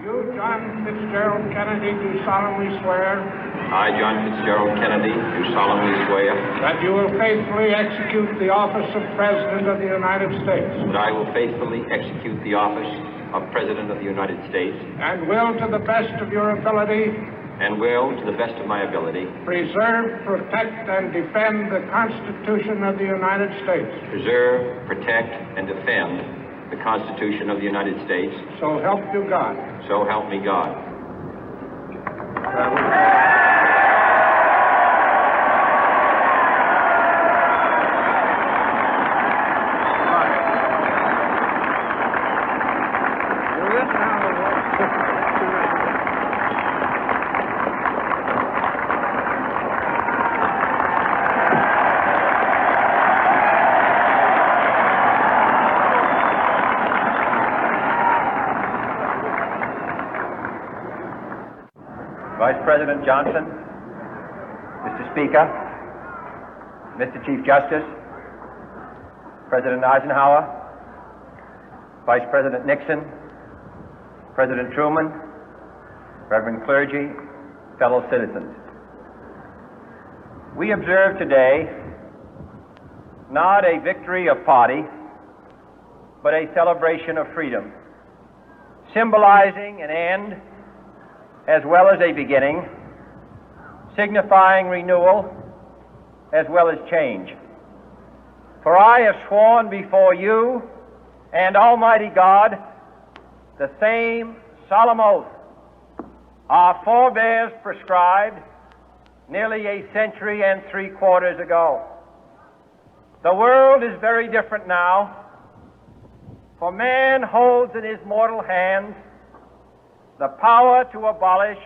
You, John Fitzgerald Kennedy, do solemnly swear I, John Fitzgerald Kennedy, do solemnly swear that you will faithfully execute the office of President of the United States that I will faithfully execute the office of President of the United States and will, to the best of your ability, and will, to the best of my ability, preserve, protect, and defend the Constitution of the United States. preserve, protect, and defend the Constitution of the United States. So help you God. So help me God. Vice President Johnson, Mr. Speaker, Mr. Chief Justice, President Eisenhower, Vice President Nixon, President Truman, Reverend clergy, fellow citizens. We observe today not a victory of party, but a celebration of freedom, symbolizing an end as well as a beginning, signifying renewal as well as change. For I have sworn before you and Almighty God the same solemn oath our forebears prescribed nearly a century and 3/4 ago. The world is very different now, for man holds in his mortal hands the power to abolish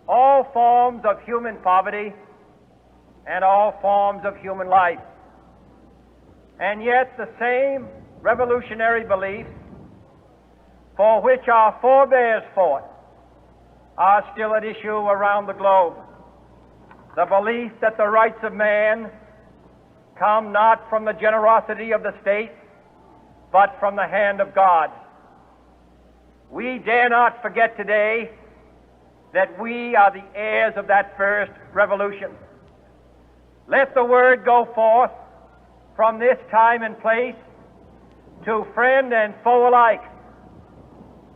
all forms of human poverty and all forms of human life. And yet the same revolutionary beliefs for which our forebears fought are still at issue around the globe. The belief that the rights of man come not from the generosity of the state, but from the hand of God. We dare not forget today that we are the heirs of that first revolution. Let the word go forth from this time and place to friend and foe alike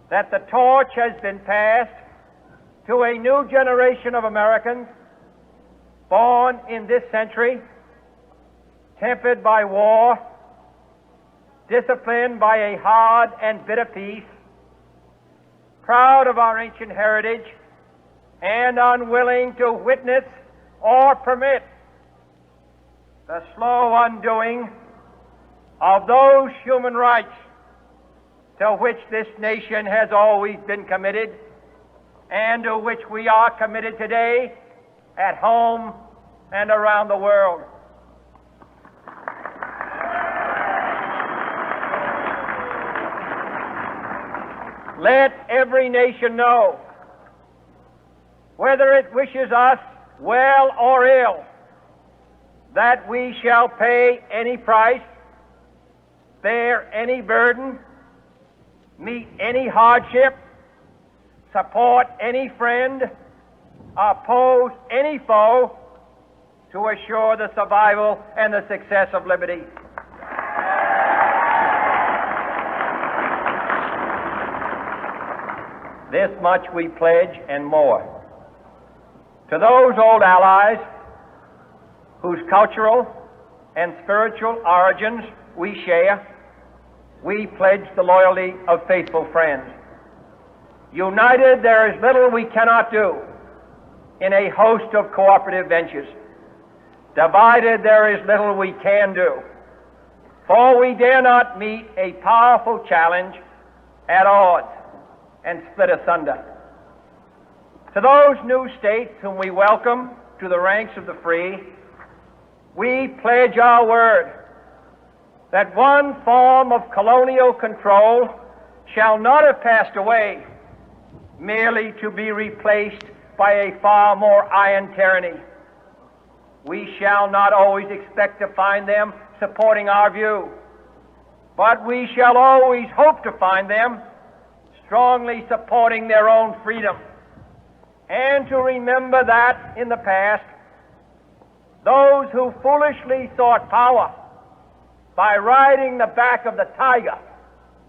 that the torch has been passed to a new generation of Americans born in this century, tempered by war, disciplined by a hard and bitter peace, proud of our ancient heritage, and unwilling to witness or permit the slow undoing of those human rights to which this nation has always been committed and to which we are committed today at home and around the world. Let every nation know, whether it wishes us well or ill, that we shall pay any price, bear any burden, meet any hardship, support any friend, oppose any foe to assure the survival and the success of liberty. This much we pledge and more. To those old allies whose cultural and spiritual origins we share, we pledge the loyalty of faithful friends. United, there is little we cannot do in a host of cooperative ventures. Divided, there is little we can do, for we dare not meet a powerful challenge at odds and split asunder. To those new states whom we welcome to the ranks of the free, we pledge our word that one form of colonial control shall not have passed away merely to be replaced by a far more iron tyranny. We shall not always expect to find them supporting our view, but we shall always hope to find them strongly supporting their own freedom, and to remember that in the past, those who foolishly sought power by riding the back of the tiger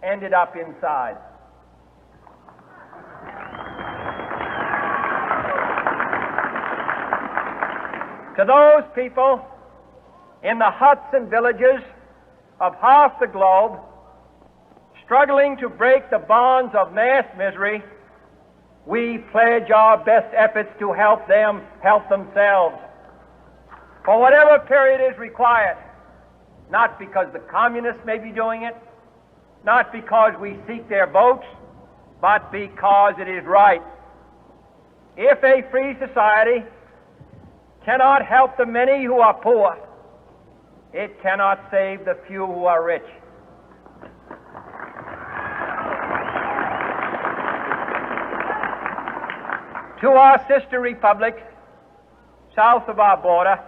ended up inside. To those people in the huts and villages of half the globe struggling to break the bonds of mass misery, we pledge our best efforts to help them help themselves for whatever period is required, not because the communists may be doing it, not because we seek their votes, but because it is right. If a free society cannot help the many who are poor, it cannot save the few who are rich. To our sister republics south of our border,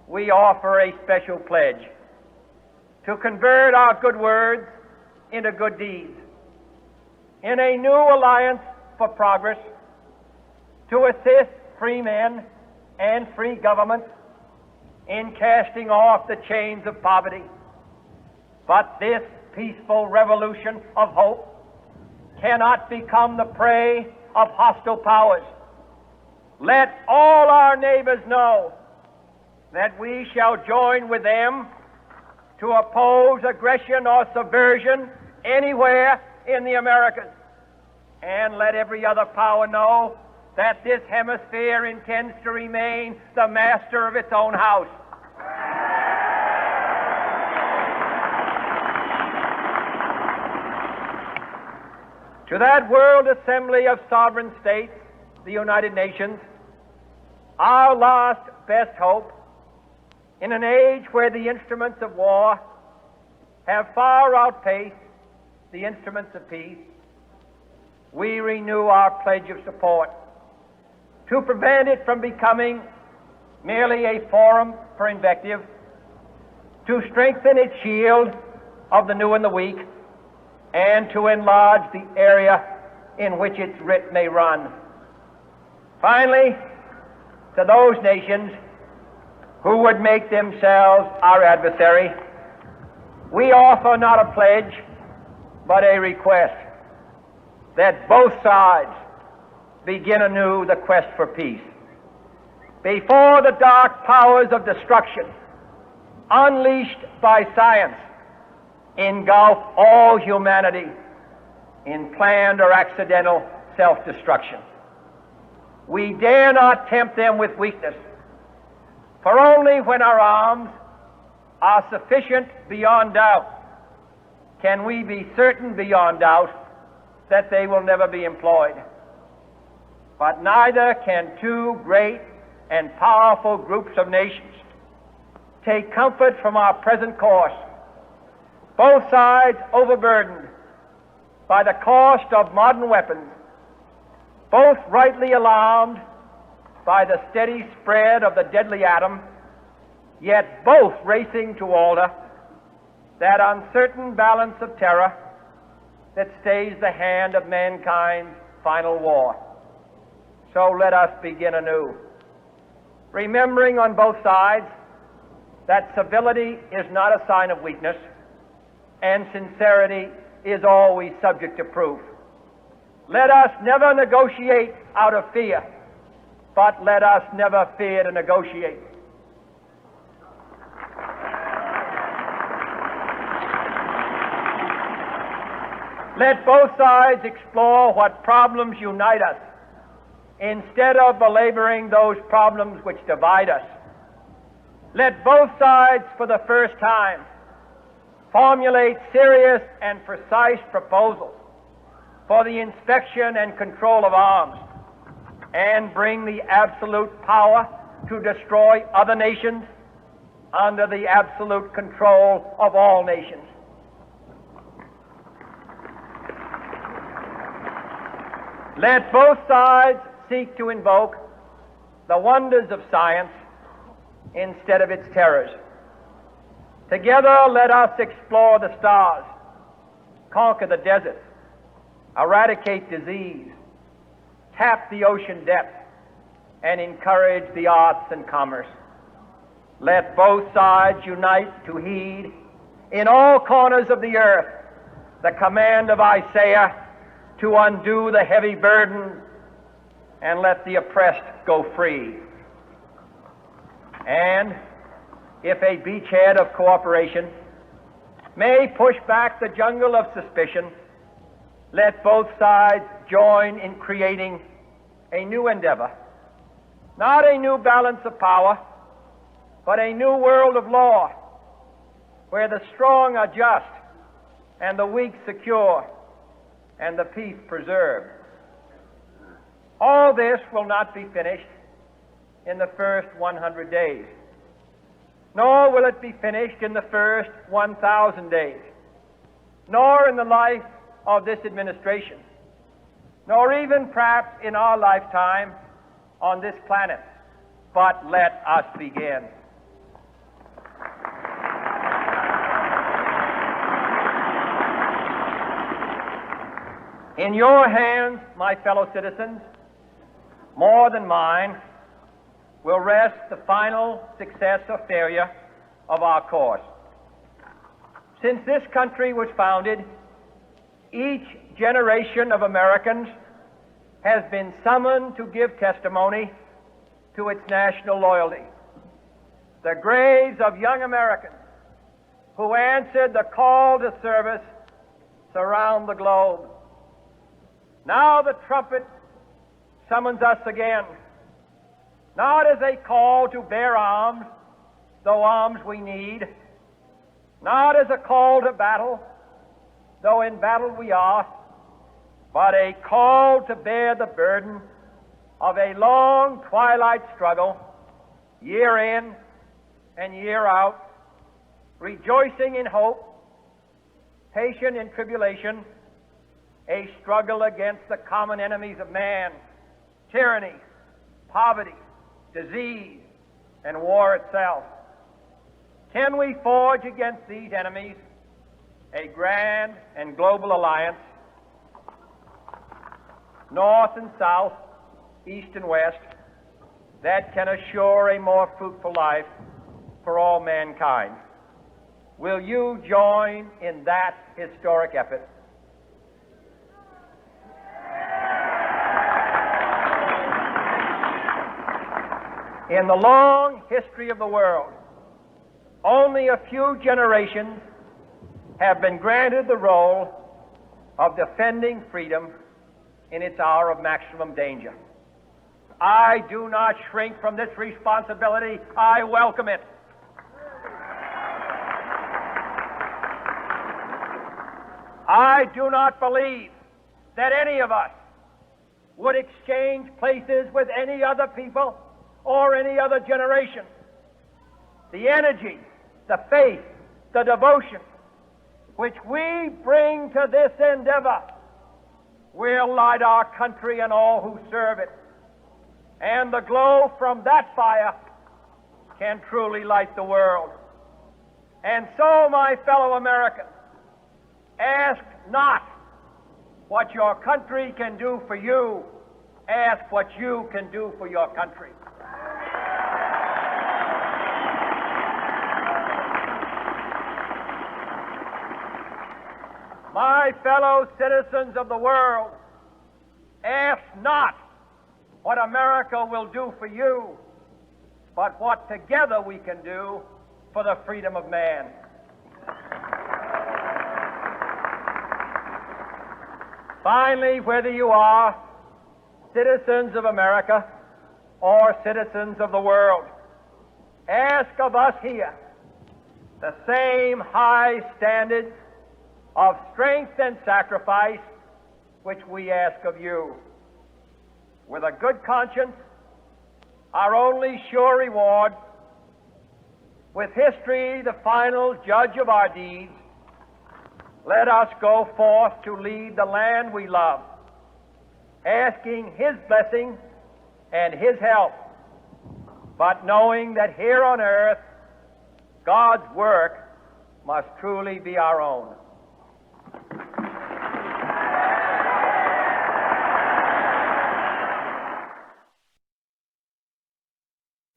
we offer a special pledge to convert our good words into good deeds, in a new alliance for progress, to assist free men and free governments in casting off the chains of poverty. But this peaceful revolution of hope cannot become the prey of hostile powers. Let all our neighbors know that we shall join with them to oppose aggression or subversion anywhere in the Americas. And let every other power know that this hemisphere intends to remain the master of its own house. To that World Assembly of Sovereign States, the United Nations, our last best hope, in an age where the instruments of war have far outpaced the instruments of peace, we renew our pledge of support to prevent it from becoming merely a forum for invective, to strengthen its shield of the new and the weak, and to enlarge the area in which its writ may run. Finally, to those nations who would make themselves our adversary, we offer not a pledge, but a request that both sides begin anew the quest for peace. Before the dark powers of destruction, unleashed by science, engulf all humanity in planned or accidental self-destruction, we dare not tempt them with weakness, for only when our arms are sufficient beyond doubt can we be certain beyond doubt that they will never be employed. But neither can two great and powerful groups of nations take comfort from our present course, both sides overburdened by the cost of modern weapons, both rightly alarmed by the steady spread of the deadly atom, yet both racing to alter that uncertain balance of terror that stays the hand of mankind's final war. So let us begin anew, remembering on both sides that civility is not a sign of weakness, and sincerity is always subject to proof. Let us never negotiate out of fear, but let us never fear to negotiate. Let both sides explore what problems unite us, instead of belaboring those problems which divide us. Let both sides, for the first time, formulate serious and precise proposals for the inspection and control of arms, and bring the absolute power to destroy other nations under the absolute control of all nations. Let both sides seek to invoke the wonders of science instead of its terrors. Together, let us explore the stars, conquer the deserts, eradicate disease, tap the ocean depth, and encourage the arts and commerce. Let both sides unite to heed in all corners of the earth the command of Isaiah to undo the heavy burden and let the oppressed go free. And if a beachhead of cooperation may push back the jungle of suspicion, let both sides join in creating a new endeavor, not a new balance of power, but a new world of law, where the strong are just and the weak secure and the peace preserved. All this will not be finished in the first 100 days, nor will it be finished in the first 1,000 days, nor in the life of this administration, nor even perhaps in our lifetime on this planet. But let us begin. In your hands, my fellow citizens, more than mine, will rest the final success or failure of our course. Since this country was founded, each generation of Americans has been summoned to give testimony to its national loyalty. The graves of young Americans who answered the call to service surround the globe. Now the trumpet summons us again, not as a call to bear arms, though arms we need, not as a call to battle, though in battle we are, but a call to bear the burden of a long twilight struggle, year in and year out, rejoicing in hope, patient in tribulation, a struggle against the common enemies of man, tyranny, poverty, disease, and war itself. Can we forge against these enemies a grand and global alliance, north and south, east and west, that can assure a more fruitful life for all mankind? Will you join in that historic effort? In the long history of the world, only a few generations have been granted the role of defending freedom in its hour of maximum danger. I do not shrink from this responsibility. I welcome it. I do not believe that any of us would exchange places with any other people or any other generation. The energy, the faith, the devotion which we bring to this endeavor will light our country and all who serve it. And the glow from that fire can truly light the world. And so, my fellow Americans, ask not what your country can do for you, ask what you can do for your country. My fellow citizens of the world, ask not what America will do for you, but what together we can do for the freedom of man. Finally, whether you are citizens of America or citizens of the world, ask of us here the same high standards of strength and sacrifice which we ask of you. With a good conscience, our only sure reward, with history the final judge of our deeds, let us go forth to lead the land we love, asking His blessing and His help, but knowing that here on earth God's work must truly be our own.